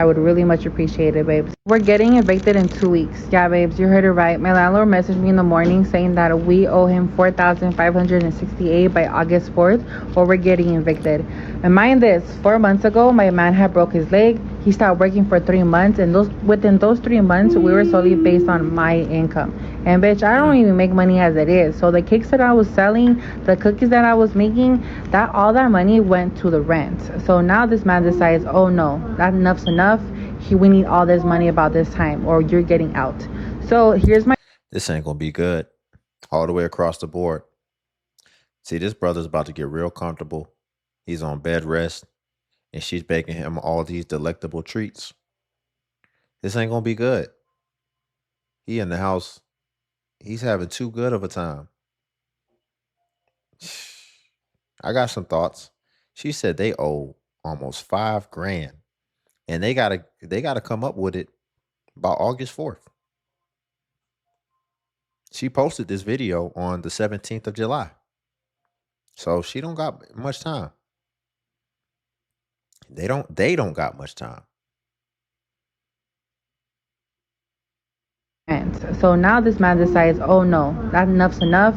I would really much appreciate it, babes. We're getting evicted in 2 weeks. Yeah, babes, you heard it right. My landlord messaged me in the morning saying that we owe him 4,568 by August 4th, or we're getting evicted. And mind this, 4 months ago, my man had broke his leg. He stopped working for 3 months, and within those 3 months, we were solely based on my income. And bitch, I don't even make money as it is. So the cakes that I was selling, the cookies that I was making, that all that money went to the rent. So now this man decides, oh no, that enough's enough. We need all this money about this time, or you're getting out. So here's my. This ain't gonna be good all the way across the board. See, this brother's about to get real comfortable. He's on bed rest, and she's baking him all these delectable treats. This ain't gonna be good. He in the house. He's having too good of a time. I got some thoughts. She said they owe almost $5,000, and they gotta come up with it by August 4th. She posted this video on the 17th of July. So she don't got much time. They don't got much time. So now this man decides, oh no, that enough's enough.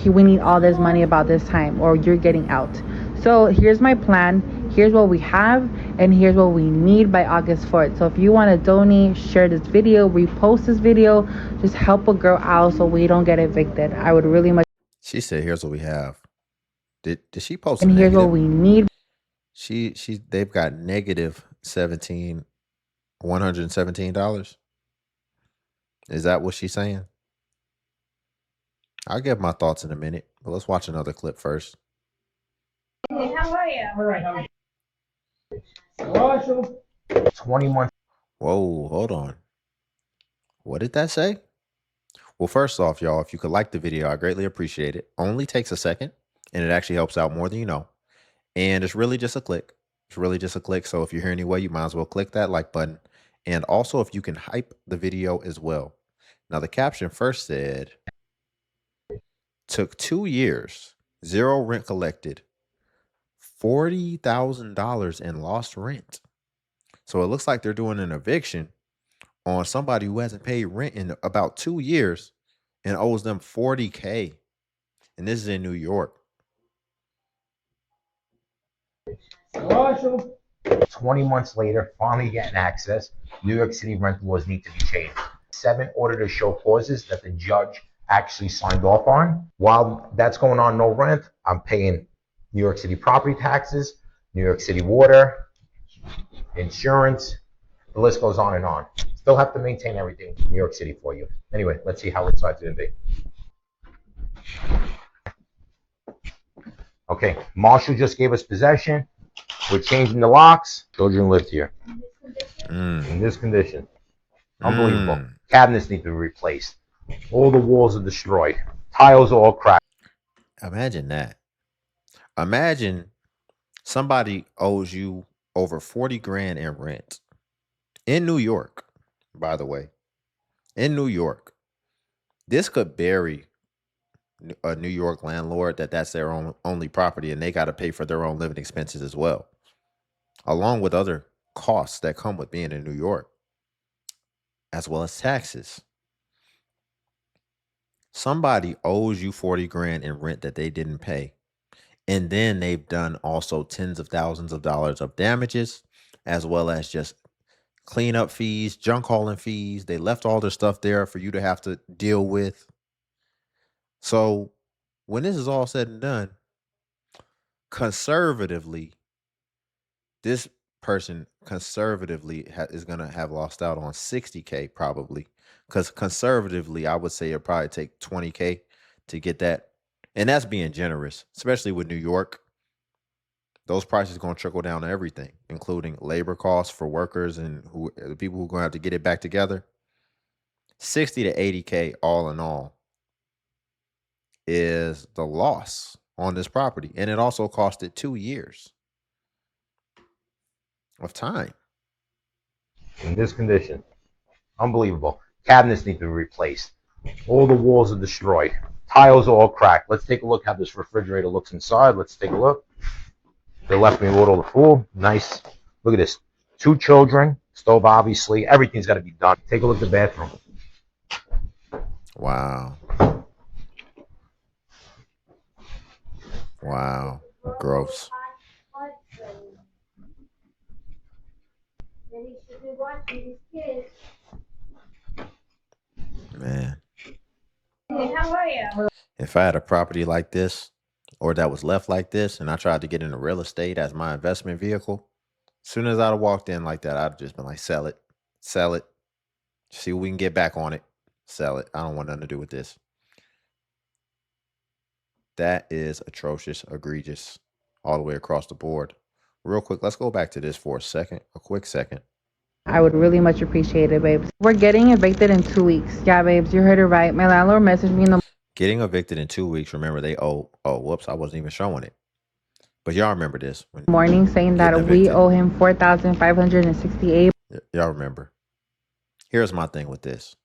We need all this money about this time, or you're getting out. So here's my plan. Here's what we have, and here's what we need by August 4th. So if you want to donate, share this video, repost this video, just help a girl out so we don't get evicted. I would really much. She said, "Here's what we have." Did she post a And here's what negative? we need. They've got negative $117. Is that what she's saying? I'll give my thoughts in a minute, but let's watch another clip first. Hey, how are you? All right, how are you? 20 months. Whoa, hold on. What did that say? Well, first off, y'all, if you could like the video, I greatly appreciate it. Only takes a second, and it actually helps out more than you know. And it's really just a click. It's really just a click. So if you're here anyway, you might as well click that like button. And also, if you can hype the video as well. Now, the caption first said, took 2 years, 0 rent collected, $40,000 in lost rent. So it looks like they're doing an eviction on somebody who hasn't paid rent in about 2 years and owes them $40K. And this is in New York. 20 months later, finally getting access. New York City rental laws need to be changed. 7 order to show causes that the judge actually signed off on. While that's going on, no rent, I'm paying New York City property taxes, New York City water, insurance, the list goes on and on. Still have to maintain everything New York City for you. Anyway, let's see how inside's going to be. Okay, Marshall just gave us possession. We're changing the locks. Children lived here. In this condition. Unbelievable. Cabinets need to be replaced. All the walls are destroyed. Tiles are all cracked. Imagine that. Imagine somebody owes you over $40,000 in rent in New York, by the way. In New York. This could bury a New York landlord that's their only property, and they got to pay for their own living expenses as well, along with other costs that come with being in New York, as well as taxes. Somebody owes you $40,000 in rent that they didn't pay. And then they've done also tens of thousands of dollars of damages, as well as just cleanup fees, junk hauling fees. They left all their stuff there for you to have to deal with. So when this is all said and done, conservatively, this person conservatively is going to have lost out on $60K probably. Because conservatively, I would say it'll probably take $20K to get that. And that's being generous, especially with New York. Those prices are going to trickle down to everything, including labor costs for workers and the people who are going to have to get it back together. 60 to 80K all in all is the loss on this property. And it also costed 2 years of time. In this condition. Unbelievable. Cabinets need to be replaced. All the walls are destroyed. Tiles are all cracked. Let's take a look how this refrigerator looks inside. Let's take a look. They left me a little fool. Nice. Look at this. 2 children. Stove, obviously, everything's got to be done. Take a look at the bathroom. Wow. Wow. Gross. Man. Hey, how are you? If I had a property like this or that was left like this and I tried to get into real estate as my investment vehicle, as soon as I'd have walked in like that, I'd have just been like, sell it, sell it, see what we can get back on it, sell it. I don't want nothing to do with this. That is atrocious, egregious, all the way across the board. Real quick, let's go back to this for a quick second. I would really much appreciate it, babes. We're getting evicted in 2 weeks. Yeah, babes, you heard it right. My landlord messaged me in the Getting evicted in 2 weeks. Remember, they owe. Oh, whoops! I wasn't even showing it. But y'all remember this when morning saying getting that we evicted. owe him 4,568. Y'all remember. Here's my thing with this.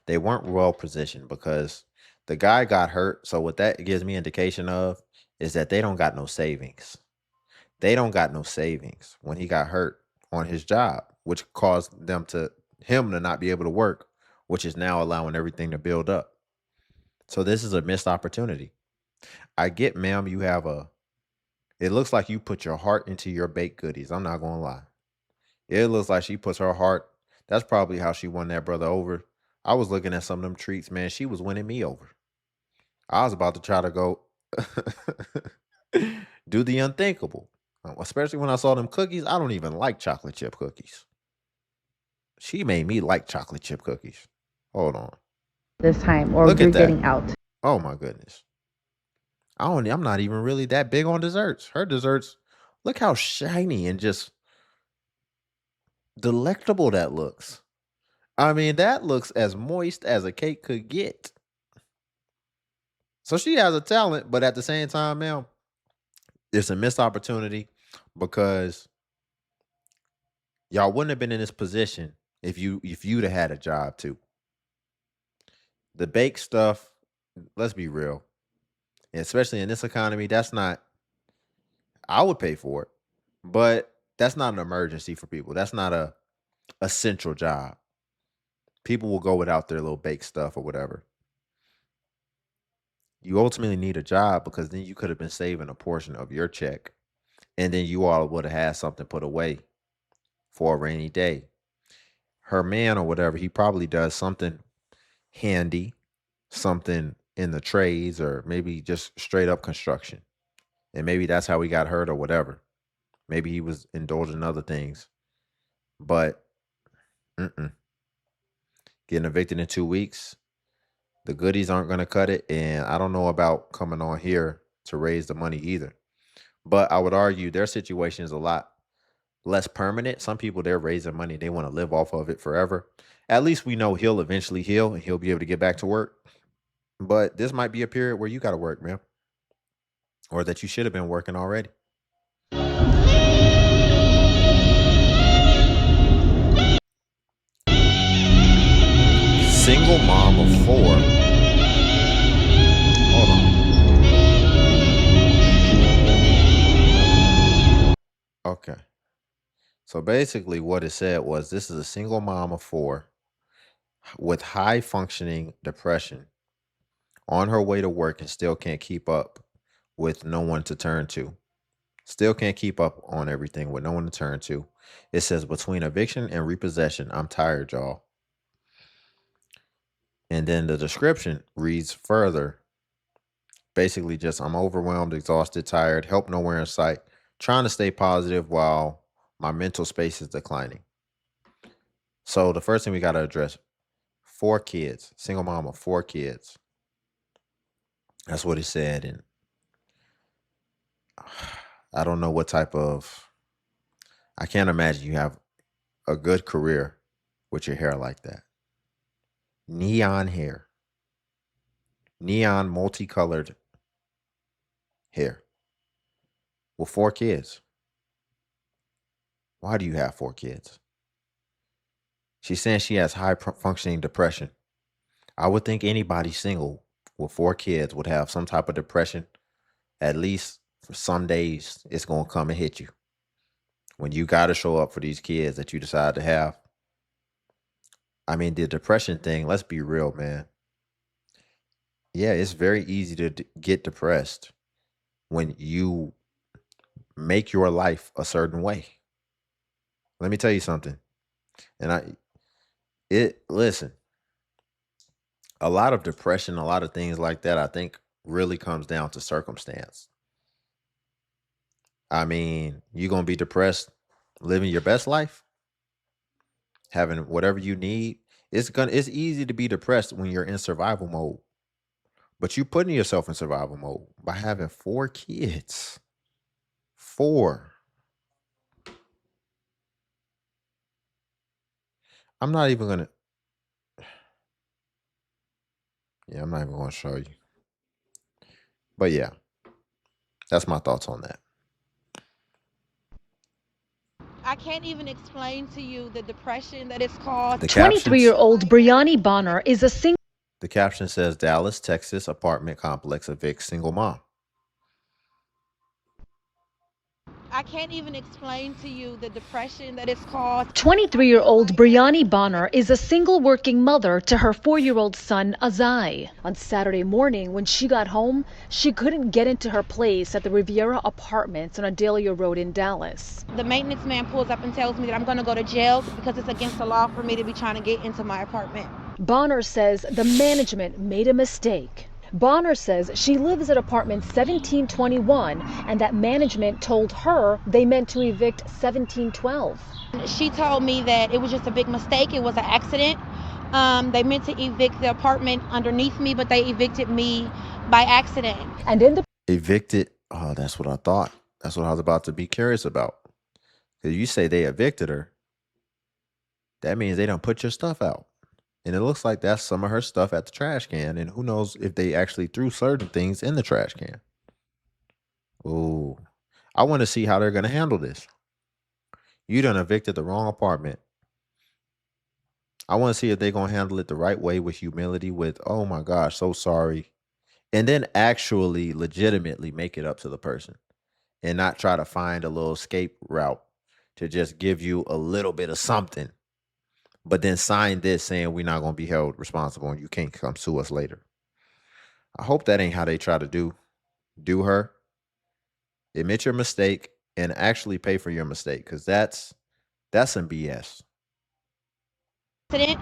They weren't well positioned because the guy got hurt. So what that gives me indication of is that they don't got no savings. They don't got no savings when he got hurt on his job, which caused him to not be able to work, which is now allowing everything to build up. So this is a missed opportunity. I get, ma'am, it looks like you put your heart into your baked goodies. I'm not gonna lie. It looks like she puts her heart. That's probably how she won that brother over. I was looking at some of them treats, man. She was winning me over. I was about to try to go do the unthinkable. Especially when I saw them cookies. I don't even like chocolate chip cookies. She made me like chocolate chip cookies. Hold on. This time, or Look you're at that. getting out. Oh my goodness. I'm not even really that big on desserts. Her desserts, look how shiny and just delectable that looks. I mean, that looks as moist as a cake could get. So she has a talent, but at the same time, man, it's a missed opportunity because y'all wouldn't have been in this position if you'd have had a job too. The bake stuff, let's be real, especially in this economy, that's not. I would pay for it, but that's not an emergency for people. That's not a essential job. People will go without their little bake stuff or whatever. You ultimately need a job because then you could have been saving a portion of your check, and then you all would have had something put away for a rainy day. Her man or whatever, he probably does something handy, something in the trades, or maybe just straight up construction. And maybe that's how he got hurt or whatever. Maybe he was indulging in other things. But getting evicted in 2 weeks, the goodies aren't going to cut it. And I don't know about coming on here to raise the money either. But I would argue their situation is a lot less permanent. Some people, they're raising money. They want to live off of it forever. At least we know he'll eventually heal and he'll be able to get back to work. But this might be a period where you got to work, man. Or that you should have been working already. Single mom of 4. Hold on. Okay. So basically what it said was this is a single mom of 4 with high functioning depression on her way to work and still can't keep up with no one to turn to. Still can't keep up on everything with no one to turn to. It says between eviction and repossession, I'm tired, y'all. And then the description reads further. Basically just I'm overwhelmed, exhausted, tired, help nowhere in sight, trying to stay positive while my mental space is declining. So the first thing we got to address, 4 kids, single mom of 4 kids. That's what it said. And I don't know what type of, I can't imagine you have a good career with your hair like that. Neon hair. Neon multicolored hair. With 4 kids. Why do you have 4 kids? She's saying she has high functioning depression. I would think anybody single with 4 kids would have some type of depression. At least for some days, it's going to come and hit you. when you got to show up for these kids that you decide to have. I mean, the depression thing, let's be real, man. Yeah, it's very easy to get depressed when you make your life a certain way. Let me tell you something. And listen, a lot of depression, a lot of things like that, I think really comes down to circumstance. I mean, you going to be depressed living your best life, having whatever you need. It's easy to be depressed when you're in survival mode. But you putting yourself in survival mode by having 4 kids. 4. I'm not even going to Yeah, I'm not even going to show you. But yeah, that's my thoughts on that. I can't even explain to you the depression that it's caused. The captions, 23-year-old Brianni Bonner is a single. the caption says Dallas, Texas apartment complex evicts single mom. I can't even explain to you the depression that it's caused. 23-year-old Brianni Bonner is a single working mother to her 4-year-old son, Azai. On Saturday morning, when she got home, she couldn't get into her place at the Riviera Apartments on Adelia Road in Dallas. The maintenance man pulls up and tells me that I'm going to go to jail because it's against the law for me to be trying to get into my apartment. Bonner says the management made a mistake. Bonner says she lives at apartment 1721 and that management told her they meant to evict 1712. She told me that it was just a big mistake. It was an accident. They meant to evict the apartment underneath me, but they evicted me by accident. And in the Evicted? Oh, that's what I thought. That's what I was about to be curious about. Because you say they evicted her. That means they don't put your stuff out. And it looks like that's some of her stuff at the trash can. And who knows if they actually threw certain things in the trash can. Ooh. I want to see how they're going to handle this. You done evicted the wrong apartment. I want to see if they're going to handle it the right way with humility, with, oh my gosh, so sorry. And then actually legitimately make it up to the person and not try to find a little escape route to just give you a little bit of something. But then sign this saying we're not going to be held responsible and you can't come sue us later. I hope that ain't how they try to do her. Admit your mistake and actually pay for your mistake, because that's some BS. They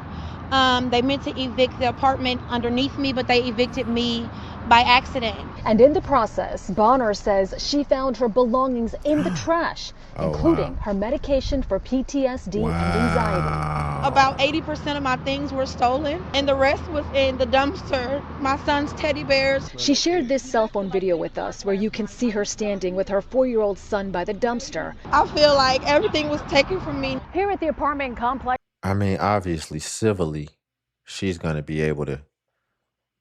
meant to evict the apartment underneath me, but they evicted me by accident. And in the process, Bonner says she found her belongings in the trash, including her medication for PTSD and anxiety. About 80% of my things were stolen, and the rest was in the dumpster. My son's teddy bears. She shared this cell phone video with us where you can see her standing with her 4-year-old son by the dumpster. I feel like everything was taken from me. Here at the apartment complex. I mean, obviously, civilly, she's going to be able to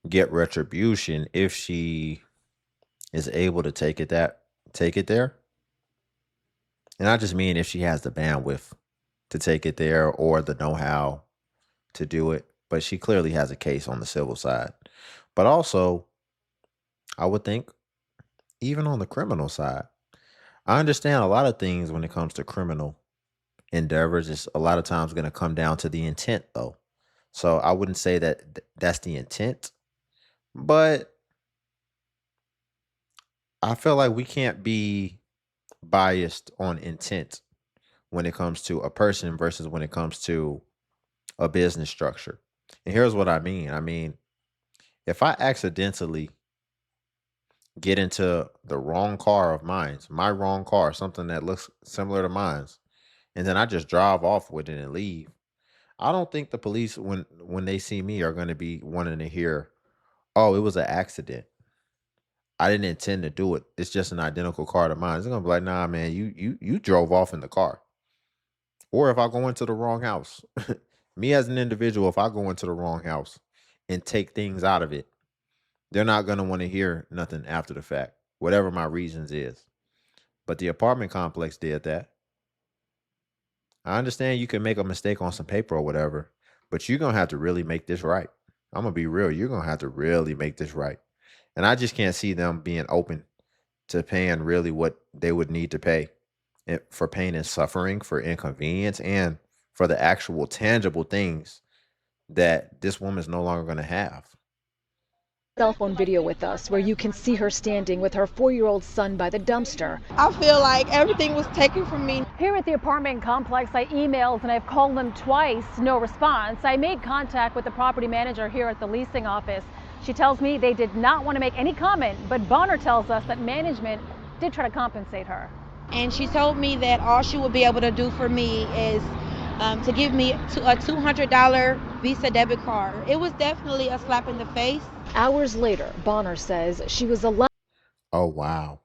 get retribution if she is able to take it there. And I just mean if she has the bandwidth to take it there or the know-how to do it. But she clearly has a case on the civil side. But also, I would think, even on the criminal side, I understand a lot of things when it comes to criminal endeavors. It's a lot of times going to come down to the intent, though. So I wouldn't say that that's the intent. But I feel like we can't be biased on intent when it comes to a person versus when it comes to a business structure. And here's what I mean. I mean, if I accidentally get into the wrong car of mine, my wrong car, something that looks similar to mine's, and then I just drive off with it and leave, I don't think the police, when they see me, are going to be wanting to hear, oh, it was an accident. I didn't intend to do it. It's just an identical car to mine. They're gonna be like, nah, man, you drove off in the car. Or if I go into the wrong house, me as an individual, if I go into the wrong house and take things out of it, they're not gonna want to hear nothing after the fact, whatever my reasons is. But the apartment complex did that. I understand you can make a mistake on some paper or whatever, but you're gonna have to really make this right. I'm gonna be real. You're gonna have to really make this right. And I just can't see them being open to paying really what they would need to pay for pain and suffering, for inconvenience, and for the actual tangible things that this woman's no longer going to have. Cell phone video with us where you can see her standing with her 4-year-old son by the dumpster. I feel like everything was taken from me. Here at the apartment complex, I emailed and I've called them twice, no response. I made contact with the property manager here at the leasing office. She tells me they did not want to make any comment, but Bonner tells us that management did try to compensate her. And she told me that all she would be able to do for me is to give me a $200 Visa debit card. It was definitely a slap in the face. Hours later, Bonner says she was allowed. Oh, wow.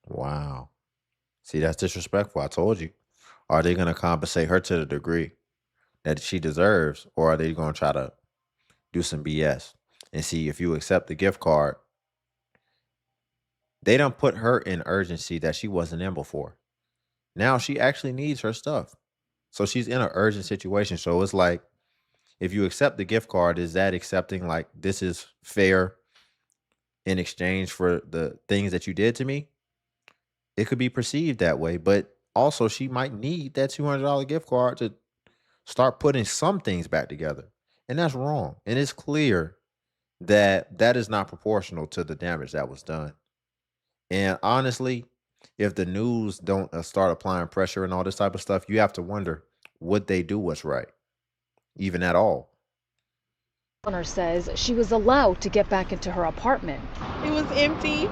Wow. See, that's disrespectful. I told you. Are they going to compensate her to the degree that she deserves, or are they going to try to do some BS and see if you accept the gift card? They don't put her in urgency that she wasn't in before. Now she actually needs her stuff. So she's in an urgent situation. So it's like, if you accept the gift card, is that accepting like this is fair in exchange for the things that you did to me? It could be perceived that way, but also she might need that $200 gift card to start putting some things back together. And that's wrong. And it's clear that that is not proportional to the damage that was done. And honestly, if the news don't start applying pressure and all this type of stuff, you have to wonder, would they do what's right, even at all? Bonner says she was allowed to get back into her apartment. It was empty.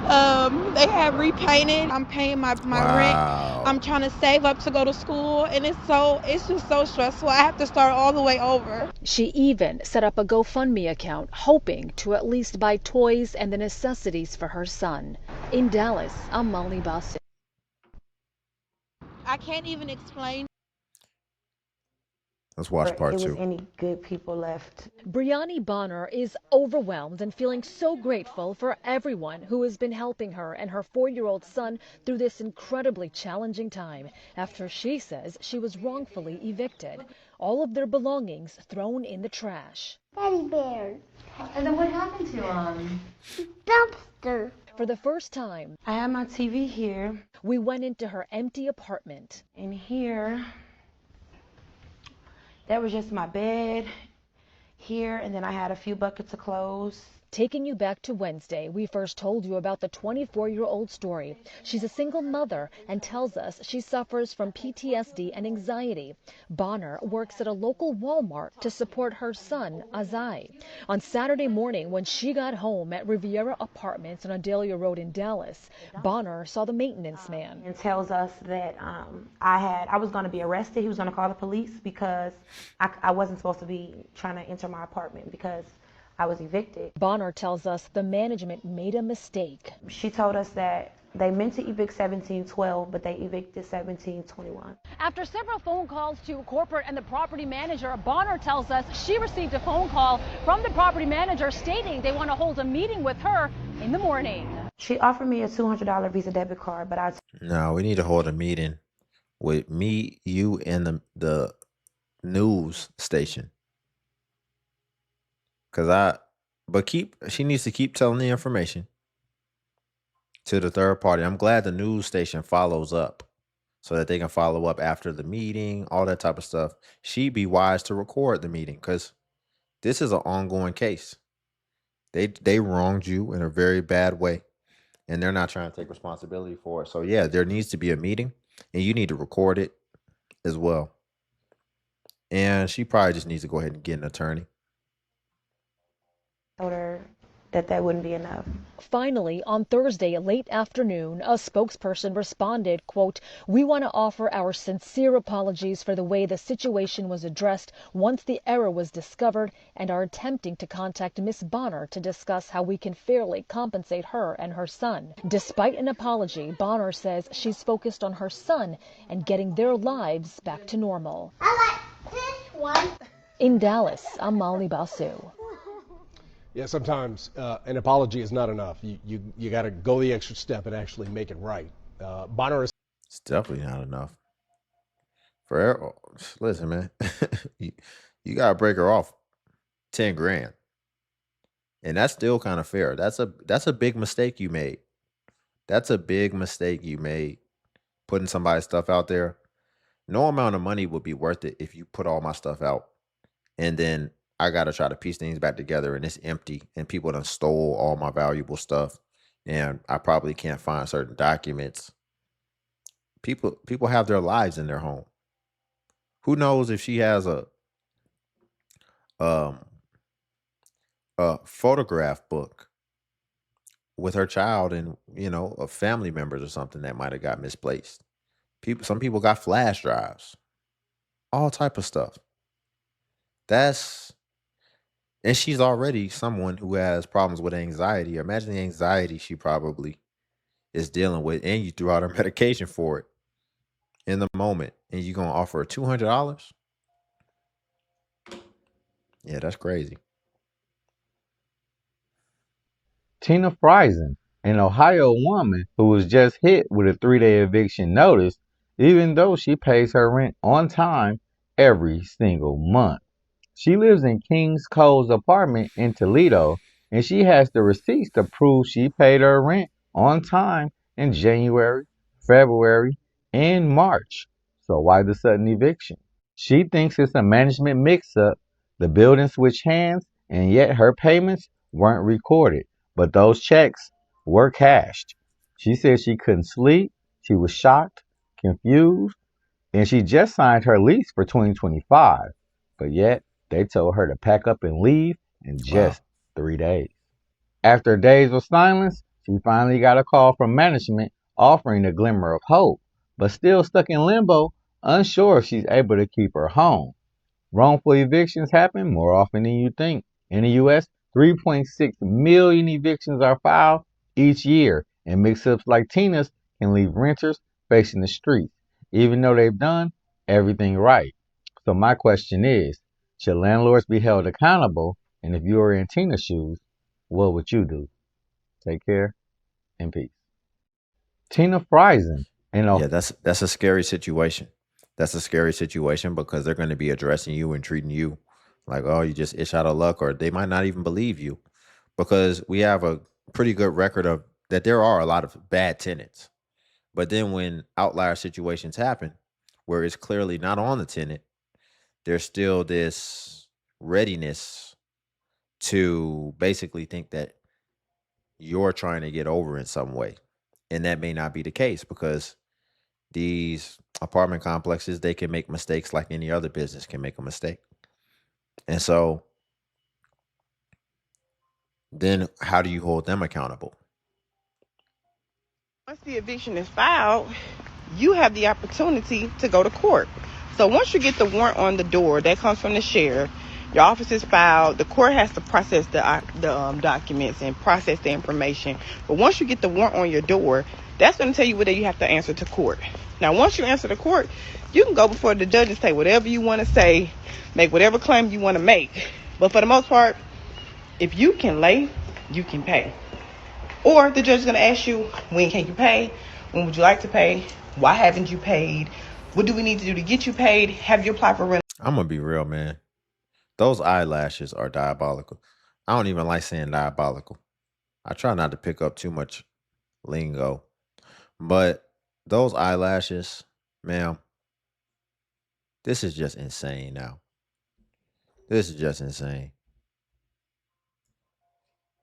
They had repainted. I'm paying my rent. Wow. I'm trying to save up to go to school, and it's just so stressful. I have to start all the way over. She even set up a GoFundMe account, hoping to at least buy toys and the necessities for her son. In Dallas, I'm Molly Basu. I can't even explain. Let's watch part It was two. any good people left. Brianni Bonner is overwhelmed and feeling so grateful for everyone who has been helping her and her 4-year-old son through this incredibly challenging time after she says she was wrongfully evicted. All of their belongings thrown in the trash. Teddy bear. And then what happened to him? Dumpster. For the first time, I had my TV here. we went into her empty apartment. And here, that was just my bed here, and then I had a few buckets of clothes. Taking you back to Wednesday, we first told you about the 24-year-old story. She's a single mother and tells us she suffers from PTSD and anxiety. Bonner works at a local Walmart to support her son, Azai. On Saturday morning, when she got home at Riviera Apartments on Adelia Road in Dallas, Bonner saw the maintenance man. And tells us that I was going to be arrested. He was going to call the police because I wasn't supposed to be trying to enter my apartment because I was evicted. Bonner tells us the management made a mistake. She told us that they meant to evict 1712, but they evicted 1721. After several phone calls to corporate and the property manager, Bonner tells us she received a phone call from the property manager stating they want to hold a meeting with her in the morning. She offered me a $200 Visa debit card, but No, we need to hold a meeting with me, you, and the news station. She needs to keep telling the information to the third party. I'm glad the news station follows up so that they can follow up after the meeting, all that type of stuff. She'd be wise to record the meeting because this is an ongoing case. They wronged you in a very bad way, and they're not trying to take responsibility for it. So yeah, there needs to be a meeting, and you need to record it as well. And she probably just needs to go ahead and get an attorney. told her that wouldn't be enough. Finally, on Thursday late afternoon, a spokesperson responded, quote, "We want to offer our sincere apologies for the way the situation was addressed once the error was discovered and are attempting to contact Miss Bonner to discuss how we can fairly compensate her and her son." Despite an apology, Bonner says she's focused on her son and getting their lives back to normal. I like this one. In Dallas, I'm Molly Basu. Yeah, sometimes an apology is not enough. You got to go the extra step and actually make it right. Bonner is. It's definitely not enough. Listen, man, you gotta break her off 10 grand, and that's still kind of fair. That's a big mistake you made. That's a big mistake you made putting somebody's stuff out there. No amount of money would be worth it if you put all my stuff out and then I gotta try to piece things back together and it's empty and people done stole all my valuable stuff and I probably can't find certain documents. People have their lives in their home. Who knows if she has um a photograph book with her child and of family members or something that might have got misplaced. Some people got flash drives, all type of stuff. That's and she's already someone who has problems with anxiety. Imagine the anxiety she probably is dealing with, and you threw out her medication for it in the moment, and you gonna offer her $200? Yeah, that's crazy. Tina Friesen, an Ohio woman who was just hit with a 3-day eviction notice, even though she pays her rent on time every single month. She lives in Kings Cole's apartment in Toledo, and she has the receipts to prove she paid her rent on time in January, February, and March. So why the sudden eviction? She thinks it's a management mix-up. The building switched hands, and yet her payments weren't recorded, but those checks were cashed. She said she couldn't sleep, she was shocked, confused, and she just signed her lease for 2025. But yet, they told her to pack up and leave in Wow. just 3 days. After days of silence, she finally got a call from management offering a glimmer of hope, but still stuck in limbo, unsure if she's able to keep her home. Wrongful evictions happen more often than you think. In the U.S., 3.6 million evictions are filed each year, and mix-ups like Tina's can leave renters facing the streets, even though they've done everything right. So my question is, should landlords be held accountable? And if you were in Tina's shoes, what would you do? Take care and peace. Tina Friesen, Yeah, that's a scary situation. That's a scary situation because they're going to be addressing you and treating you like, oh, you just itch out of luck, or they might not even believe you because we have a pretty good record of that. There are a lot of bad tenants, but then when outlier situations happen, where it's clearly not on the tenant, there's still this readiness to basically think that you're trying to get over in some way, and that may not be the case because these apartment complexes, they can make mistakes like any other business can make a mistake. And so then how do you hold them accountable? Once the eviction is filed, you have the opportunity to go to court. So once you get the warrant on the door, that comes from the sheriff. Your office is filed. The court has to process the documents and process the information. But once you get the warrant on your door, that's going to tell you whether you have to answer to court. Now, once you answer to court, you can go before the judge and say whatever you want to say, make whatever claim you want to make. But for the most part, if you can lay, you can pay. Or the judge is going to ask you, when can you pay? When would you like to pay? Why haven't you paid? What do we need to do to get you paid? Have you applied for rental? I'm gonna be real, man. Those eyelashes are diabolical. I don't even like saying diabolical. I try not to pick up too much lingo, but those eyelashes, ma'am, this is just insane now. This is just insane.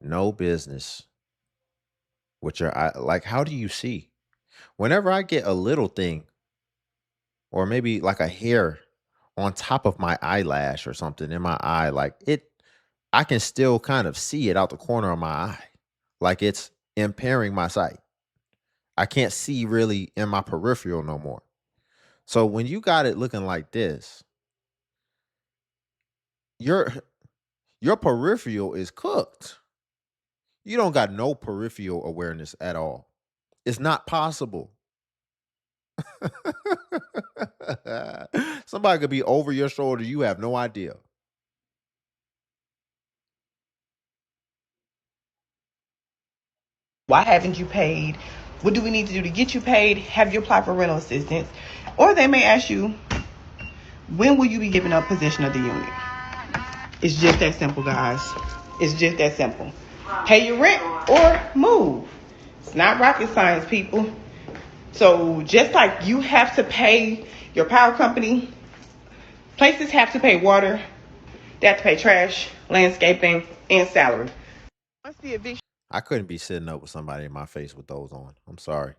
No business with your eye. Like, how do you see? Whenever I get a little thing, or maybe like a hair on top of my eyelash or something in my eye, like I can still kind of see it out the corner of my eye. Like it's impairing my sight. I can't see really in my peripheral no more. So when you got it looking like this, your your peripheral is cooked. You don't got no peripheral awareness at all. It's not possible. Somebody could be over your shoulder. You have no idea. Why haven't you paid? What do we need to do to get you paid? Have you applied for rental assistance? Or they may ask you, when will you be giving up possession of the unit? It's just that simple, guys. It's just that simple. Pay your rent or move. It's not rocket science, people. So just like you have to pay your power company, places have to pay water, they have to pay trash, landscaping, and salary. Once the eviction, I couldn't be sitting up with somebody in my face with those on. I'm sorry.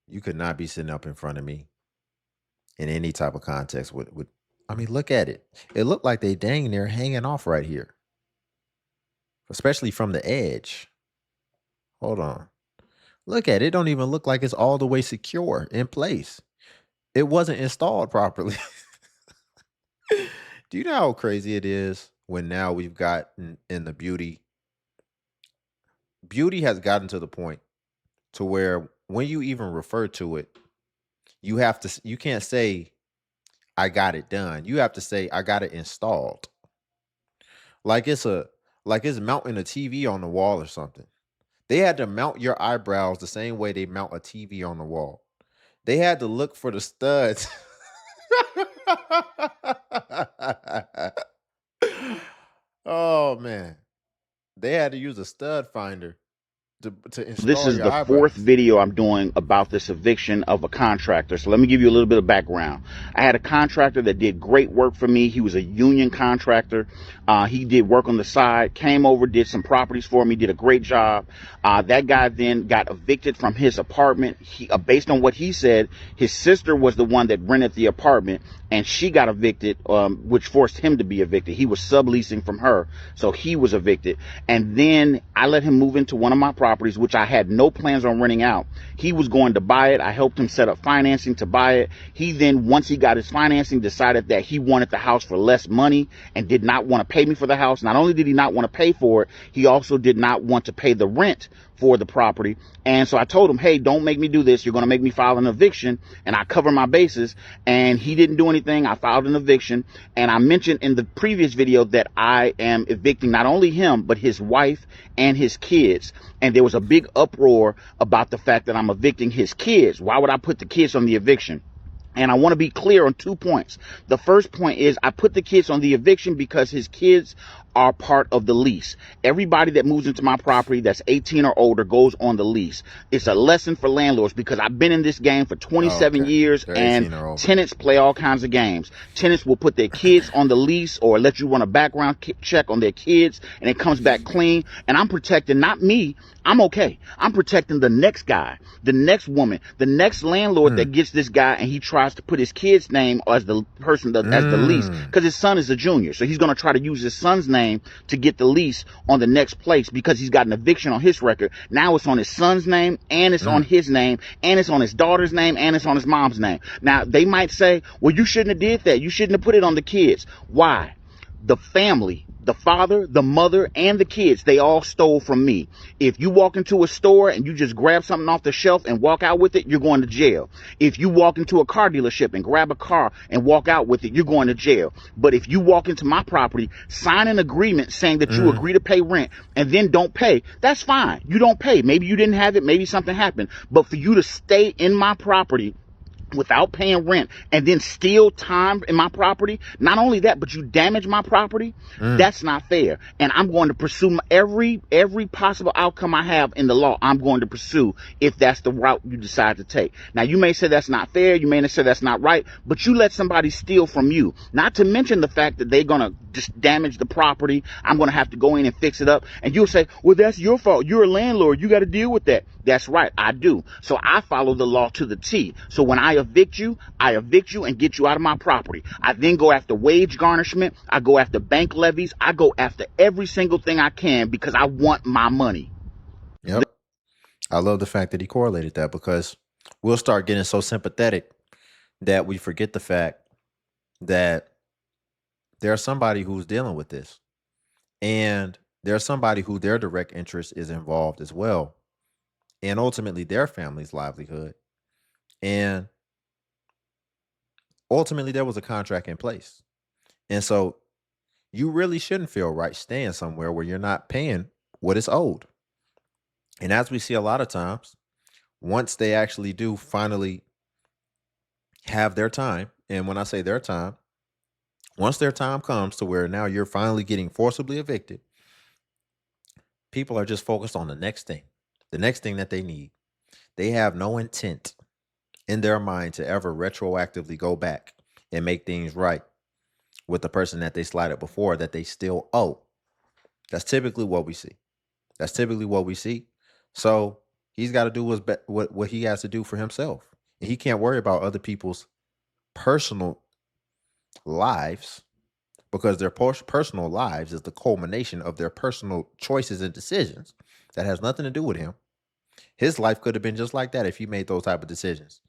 You could not be sitting up in front of me in any type of context with I mean, look at it. It looked like they dang near hanging off right here. Especially from the edge. Hold on. Look at it. It don't even look like it's all the way secure in place. It wasn't installed properly. Do you know how crazy it is when now we've gotten in the beauty? Beauty has gotten to the point to where when you even refer to it, you can't say I got it done. You have to say I got it installed. Like it's mounting a TV on the wall or something. They had to mount your eyebrows the same way they mount a TV on the wall. They had to look for the studs. Oh man. They had to use a stud finder to This install is your the fourth eyebrows. video I'm doing about this eviction of a contractor. So let me give you a little bit of background. I had a contractor that did great work for me. He was a union contractor. He did work on the side, came over, did some properties for me, did a great job. That guy then got evicted from his apartment. Based on what he said, his sister was the one that rented the apartment, and she got evicted, which forced him to be evicted. He was subleasing from her, so he was evicted. And then I let him move into one of my properties, which I had no plans on renting out. He was going to buy it. I helped him set up financing to buy it. He then, once he got his financing, decided that he wanted the house for less money and did not want to pay me for the house. Not only did he not want to pay for it, he also did not want to pay the rent for the property. And so I told him, hey, don't make me do this. You're going to make me file an eviction, and I cover my bases. And he didn't do anything. I filed an eviction. And I mentioned in the previous video that I am evicting not only him, but his wife and his kids. And there was a big uproar about the fact that I'm evicting his kids. Why would I put the kids on the eviction? And I want to be clear on 2 points. The first point is I put the kids on the eviction because his kids are part of the lease. Everybody that moves into my property that's 18 or older goes on the lease. It's a lesson for landlords because I've been in this game for 27 Okay. years, They're and 18 or older. tenants play all kinds of games. Tenants will put their kids on the lease or let you run a background check on their kids, and it comes back clean. And I'm protecting not me. I'm okay. I'm protecting the next guy, the next woman, the next landlord that gets this guy, and he tries to put his kid's name as the person as the lease because his son is a junior. So he's going to try to use his son's name to get the lease on the next place because he's got an eviction on his record. Now it's on his son's name, and it's on his name, and it's on his daughter's name, and it's on his mom's name. Now they might say, well, you shouldn't have did that. You shouldn't have put it on the kids. Why? The family, the father, the mother, and the kids, they all stole from me. If you walk into a store and you just grab something off the shelf and walk out with it, you're going to jail. If you walk into a car dealership and grab a car and walk out with it, you're going to jail. But if you walk into my property, sign an agreement saying that you agree to pay rent and then don't pay, that's fine. You don't pay. Maybe you didn't have it. Maybe something happened. But for you to stay in my property without paying rent and then steal time in my property, not only that, but you damage my property, that's not fair. And I'm going to pursue every possible outcome I have in the law. I'm going to pursue if that's the route you decide to take. Now you may say that's not fair, you may say that's not right, but you let somebody steal from you, not to mention the fact that they're going to just damage the property. I'm going to have to go in and fix it up, and you'll say, well, that's your fault, you're a landlord, you got to deal with that. That's right, I do. So I follow the law to the T. So when I evict you and get you out of my property. I then go after wage garnishment. I go after bank levies. I go after every single thing I can because I want my money. Yep. I love the fact that he correlated that because we'll start getting so sympathetic that we forget the fact that there's somebody who's dealing with this. And there's somebody who their direct interest is involved as well. And ultimately their family's livelihood. And ultimately there was a contract in place. And so you really shouldn't feel right staying somewhere where you're not paying what is owed. And as we see a lot of times, once they actually do finally have their time, and when I say their time, once their time comes to where now you're finally getting forcibly evicted, people are just focused on the next thing that they need. They have no intent in their mind to ever retroactively go back and make things right with the person that they slighted before that they still owe. That's typically what we see. That's typically what we see. So he's got to do what he has to do for himself. And he can't worry about other people's personal lives because their personal lives is the culmination of their personal choices and decisions. That has nothing to do with him. His life could have been just like that if he made those type of decisions.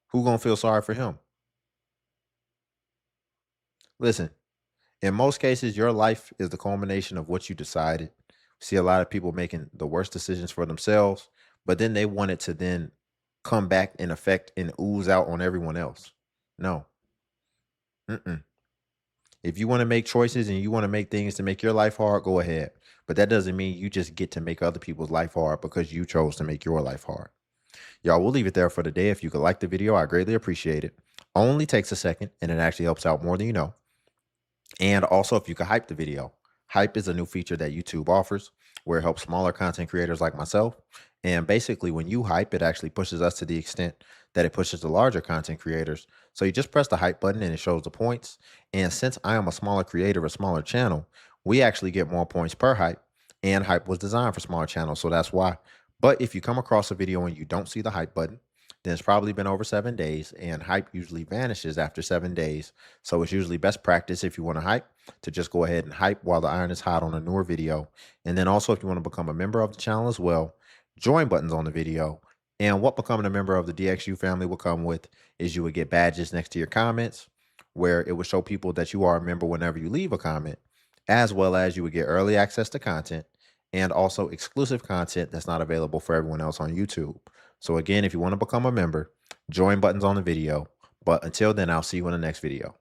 Who gonna feel sorry for him? Listen, in most cases, your life is the culmination of what you decided. See a lot of people making the worst decisions for themselves, but then they want it to then come back and affect and ooze out on everyone else. No. Mm-mm. If you want to make choices and you want to make things to make your life hard, go ahead. But that doesn't mean you just get to make other people's life hard because you chose to make your life hard. Y'all, we'll leave it there for today. If you could like the video, I greatly appreciate it. Only takes a second and it actually helps out more than you know. And also, if you could hype the video. Hype is a new feature that YouTube offers where it helps smaller content creators like myself. And basically, when you hype, it actually pushes us to the extent that it pushes the larger content creators. So you just press the hype button and it shows the points. And since I am a smaller creator, a smaller channel, we actually get more points per hype. And hype was designed for smaller channels, so that's why. But if you come across a video and you don't see the hype button, then it's probably been over 7 days, and hype usually vanishes after 7 days. So it's usually best practice if you want to hype to just go ahead and hype while the iron is hot on a newer video. And then also if you want to become a member of the channel as well, join buttons on the video. And what becoming a member of the DXU family will come with is you would get badges next to your comments where it would show people that you are a member whenever you leave a comment, as well as you would get early access to content and also exclusive content that's not available for everyone else on YouTube. So again, if you want to become a member, join buttons on the video. But until then, I'll see you in the next video.